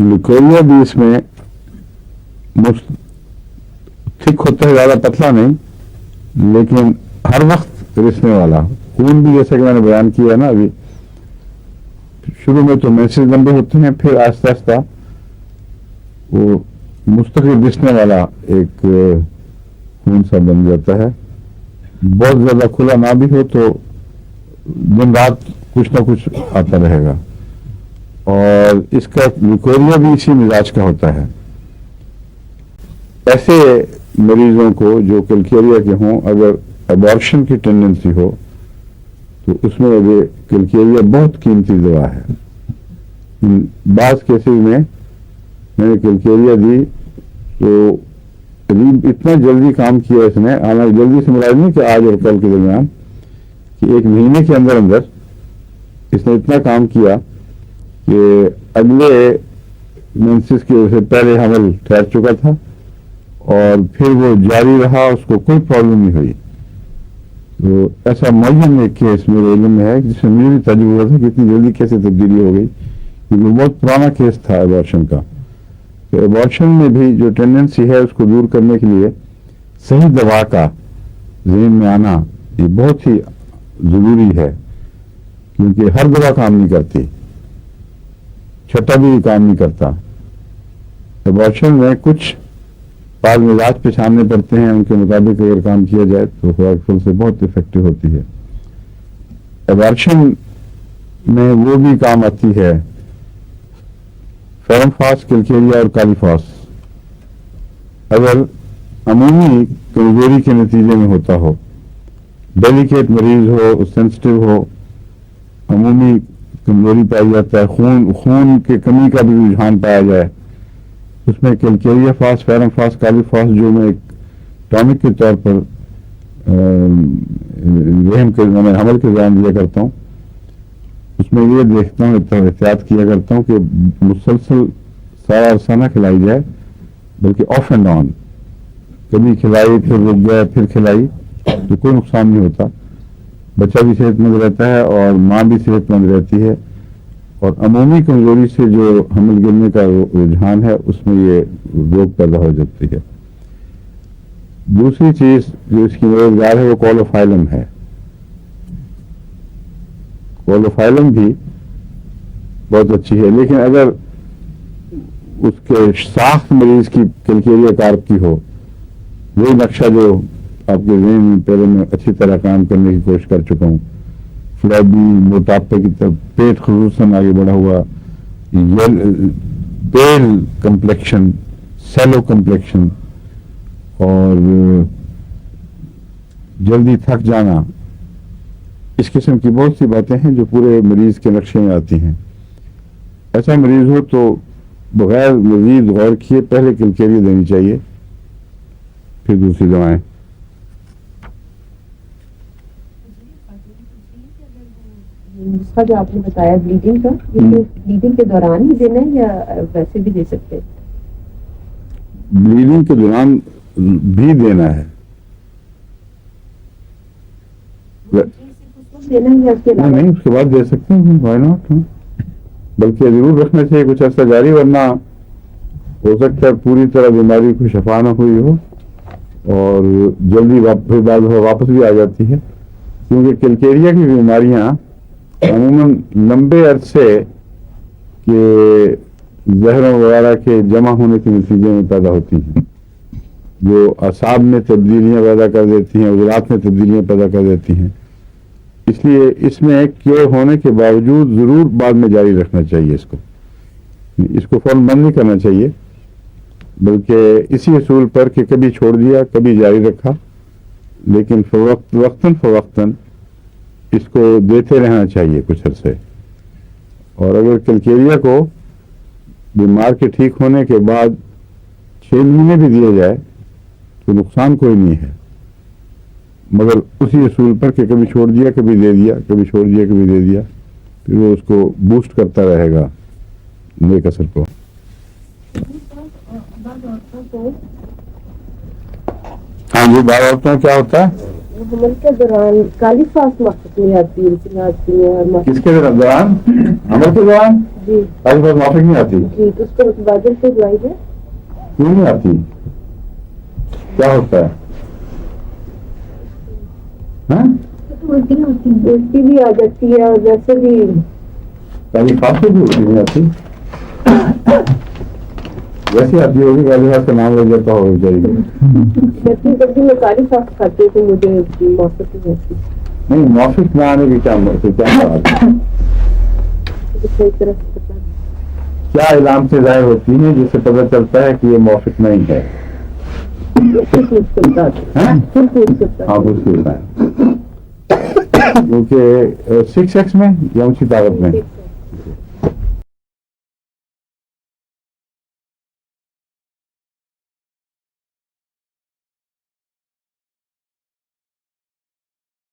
Leucorrhoea भी इसमें thick होता है, ज्यादा पतला नहीं, लेकिन हर वक्त रिसने वाला। खून भी जैसे कि मैंने बयान किया ना अभी, शुरू में तो मैसेज लंबे होते हैं, फिर आहिस्ता आहिस्ता वो मुस्तकिल रिसने वाला एक खून सा बन जाता है। बहुत ज्यादा खुला ना भी हो तो दिन रात कुछ ना कुछ आता रहेगा। और इसका लिकोरिया भी इसी मिजाज का होता है। ऐसे मरीजों को जो कैलकेरिया के हों, अगर अबॉर्शन की टेंडेंसी हो तो उसमें ये कैलकेरिया बहुत कीमती दवा है। बाज़ केसेस में मैंने कैलकेरिया दी तो इतना जल्दी काम किया इसने, हालांकि जल्दी से मुराद नहीं कि आज और कल के दरमियान, कि एक महीने के अंदर अंदर इसने इतना काम किया कि अगले मेंसेस की वजह से पहले हमल ठहर चुका था और फिर वो जारी रहा, उसको कोई प्रॉब्लम नहीं हुई। तो ऐसा मुअय्यन एक केस मेरे इल्म में है जिसमें मुझे भी तजुर्बा हुआ था कि इतनी जल्दी कैसे तब्दीली हो गई, क्योंकि बहुत पुराना केस था एबॉर्शन का। तो एबॉर्शन में भी जो टेंडेंसी है उसको दूर करने के लिए सही दवा का ज़हन में आना ये बहुत ही ज़रूरी है, क्योंकि हर दवा काम नहीं करती, छठा भी काम नहीं करता। एबॉर्शन में कुछ बाद मिजाज पहचानने पड़ते हैं, उनके मुताबिक अगर काम किया जाए तो खुराक से बहुत इफेक्टिव होती है। एबॉर्शन में वो भी काम आती है फेरमफास, कैलकेरिया और कालीफास। अगर अमूमी कमजोरी के नतीजे में होता हो, डेलिकेट मरीज हो, सेंसिटिव हो, अमूमी कमजोरी पाई जाता है, खून के कमी का भी रुझान पाया जाए, उसमें कैलकेरिया फास, फेरमफास, कालीफास जो मैं एक टॉनिक के तौर पर मैंने हमल के ध्यान दिया करता हूँ, उसमें ये देखता हूँ, एहतियात किया करता हूँ कि मुसलसल सारा अरसा ना खिलाई जाए, बल्कि ऑफ एंड ऑन, कभी खिलाई फिर रुक गया फिर खिलाई तो कोई नुकसान नहीं होता। बच्चा भी सेहतमंद रहता है और माँ भी सेहतमंद रहती है, और अमूमी कमजोरी से जो हमल गिरने का रुझान है उसमें ये रोग पैदा हो जाती है। दूसरी चीज जो इसकी मददगार है वो कोलोफाइलम है। कोलोफाइलम भी बहुत अच्छी है, लेकिन अगर उसके साख्त मरीज की कैलकेरिया कार्प की हो, वही नक्शा जो आपके ज़हन में पहले मैं अच्छी तरह काम करने की कोशिश कर चुका हूँ, फ्लैबी, मोटापे की तरफ, पेट खुसूसन आगे बढ़ा हुआ, पेल कम्प्लेक्शन, सेलो कम्प्लेक्शन और जल्दी थक जाना, इस किस्म की बहुत सी बातें हैं जो पूरे मरीज के नक्शे में आती हैं। ऐसा मरीज हो तो बगैर मजीद गौर किए पहले कैलकेरिया देनी चाहिए, फिर दूसरी दवाएं। नुस्खा जो आपने बताया ब्लीडिंग का, ये ब्लीडिंग के दौरान ही देना है या वैसे भी दे सकते हैं? ब्लीडिंग के दौरान भी देना है, देना है या उसके नहीं उसके बाद दे सकते हैं, व्हाई नॉट। बल्कि जरूर रखना चाहिए कुछ अर्सा जारी, वरना हो सकता है पूरी तरह बीमारी को शफा न हुई हो और जल्दी वापस भी आ जाती है, क्योंकि कैलकेरिया की बीमारियां अमूमन लंबे अरसे के जहरों वगैरह के जमा होने के नतीजे में पैदा होती हैं, जो असाब में तब्दीलियां पैदा कर देती हैं, उजरात में तब्दीलियां पैदा कर देती हैं। इसलिए इसमें क्योर होने के बावजूद जरूर बाद में जारी रखना चाहिए, इसको फौरन बंद नहीं करना चाहिए, बल्कि इसी असूल पर कि कभी छोड़ दिया कभी जारी रखा, लेकिन वक्तन फवक्तन इसको देते रहना चाहिए कुछ अरसे। और अगर कैलकेरिया को बीमार के ठीक होने के बाद 6 महीने भी दिए जाए तो नुकसान कोई नहीं है, मगर उसी असूल पर कि कभी छोड़ दिया कभी दे दिया, कभी छोड़ दिया कभी दे दिया, फिर वो उसको बूस्ट करता रहेगा नेक असर को। हाँ जी, बार औरतों क्या होता है हमल के दौरान कालीफास मकसद में आती है, किसके दौरान? हमल के दौरान जी आपके पास माफिक नहीं आती? जी, तो उसको मुतबादिल से दुआई है। क्यों नहीं आती? क्या होता है? हाँ? उल्टी होती है, उल्टी भी आ जाती है और वैसे भी कभी खांसी भी होती नहीं आती? वैसे आती होगी, वाली बात का नाम लग जाता हो जाएगी। वैसे जब भी मैं काली साफ खाती हूँ तो मुझे मौसम नहीं आती, नहीं, माफिक ना आने की क्या बात है? मुझे सही तरह से पता नहीं। क्या इलाम से जाहिर होती है जिससे पता चलता है कि ये मौफिक नहीं है? हैं? हाँ, उसके क्योंकि 6x में या ऊंची ताकत में